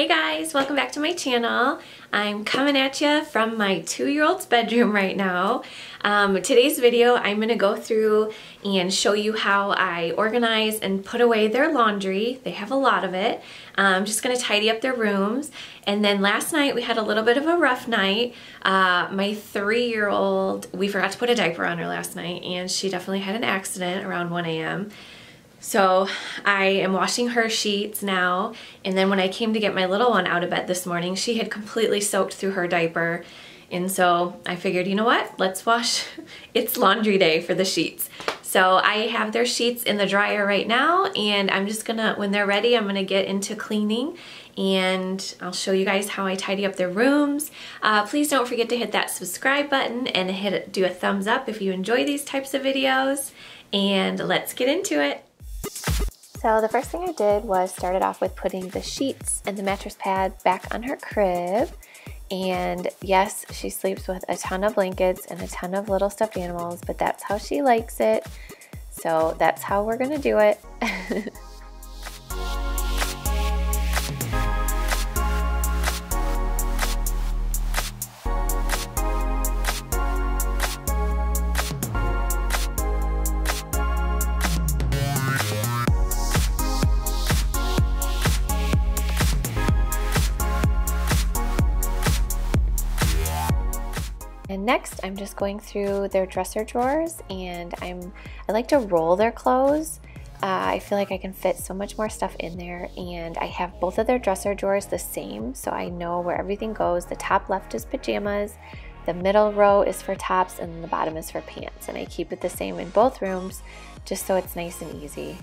Hey guys, welcome back to my channel. I'm coming at you from my 2-year-old's bedroom right now. Today's video, I'm going to go through and show you how I organize and put away their laundry. They have a lot of it. I'm just going to tidy up their rooms. And then last night we had a little bit of a rough night. My 3-year-old, we forgot to put a diaper on her last night and she definitely had an accident around 1 a.m. So I am washing her sheets now, and then when I came to get my little one out of bed this morning, she had completely soaked through her diaper. And so I figured, you know what, let's wash, it's laundry day for the sheets. So I have their sheets in the dryer right now, and I'm just gonna, when they're ready, I'm gonna get into cleaning and I'll show you guys how I tidy up their rooms. Please don't forget to hit that subscribe button and do a thumbs up if you enjoy these types of videos, and let's get into it. So the first thing I did was started off with putting the sheets and the mattress pad back on her crib. And yes, she sleeps with a ton of blankets and a ton of little stuffed animals, but that's how she likes it. So that's how we're gonna do it. And next, I'm just going through their dresser drawers, and I like to roll their clothes. I feel like I can fit so much more stuff in there, and I have both of their dresser drawers the same, so I know where everything goes. The top left is pajamas, the middle row is for tops, and the bottom is for pants. And I keep it the same in both rooms, just so it's nice and easy.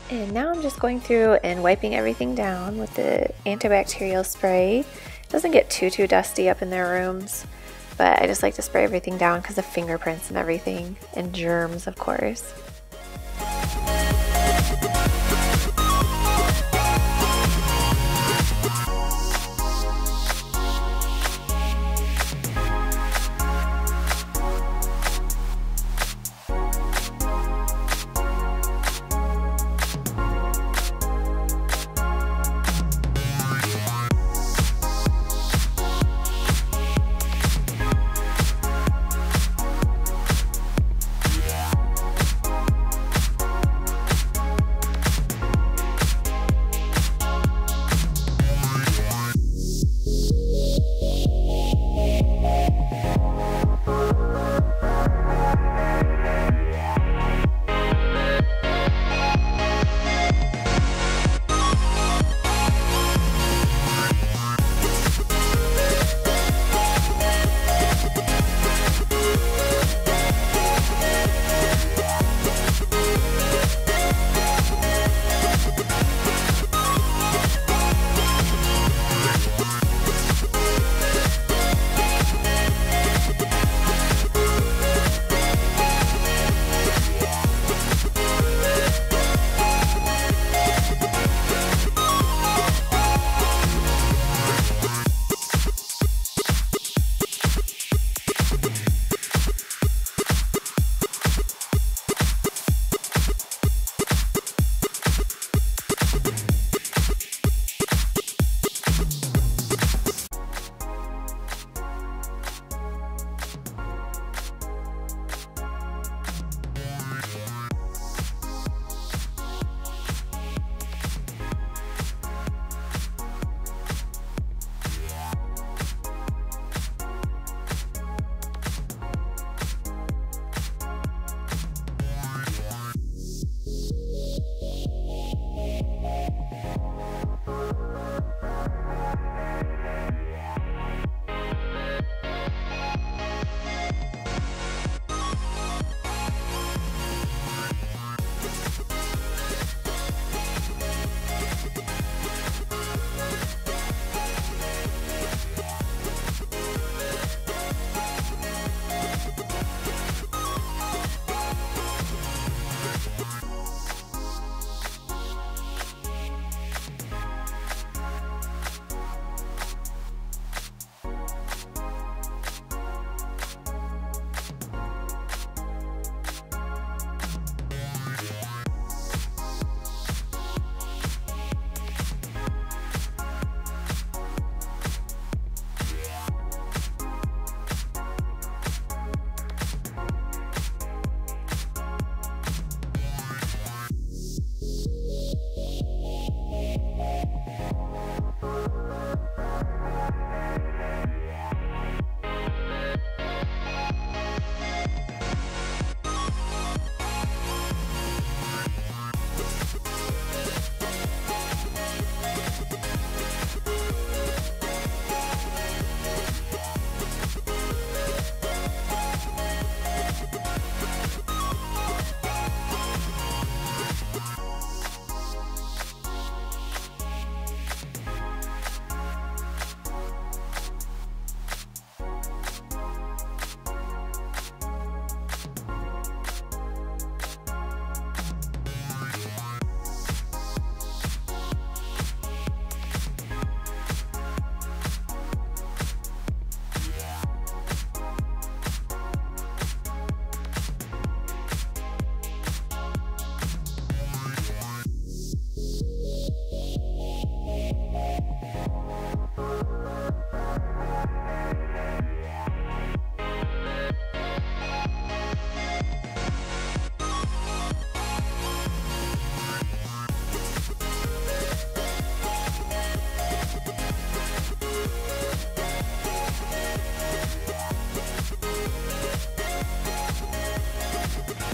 And now I'm just going through and wiping everything down with the antibacterial spray. It doesn't get too dusty up in their rooms, but I just like to spray everything down because of fingerprints and everything, and germs, of course.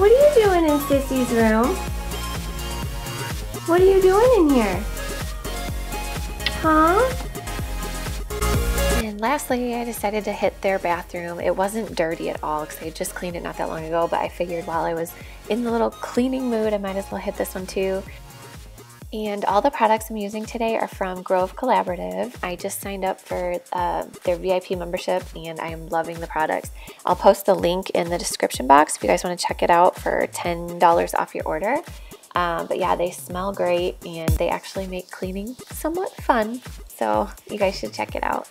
What are you doing in Sissy's room? What are you doing in here? Huh? And lastly, I decided to hit their bathroom. It wasn't dirty at all because I had just cleaned it not that long ago, but I figured while I was in the little cleaning mood, I might as well hit this one too. And all the products I'm using today are from Grove Collaborative. I just signed up for their VIP membership and I am loving the products. I'll post the link in the description box if you guys want to check it out for $10 off your order. But yeah, they smell great and they actually make cleaning somewhat fun. So you guys should check it out.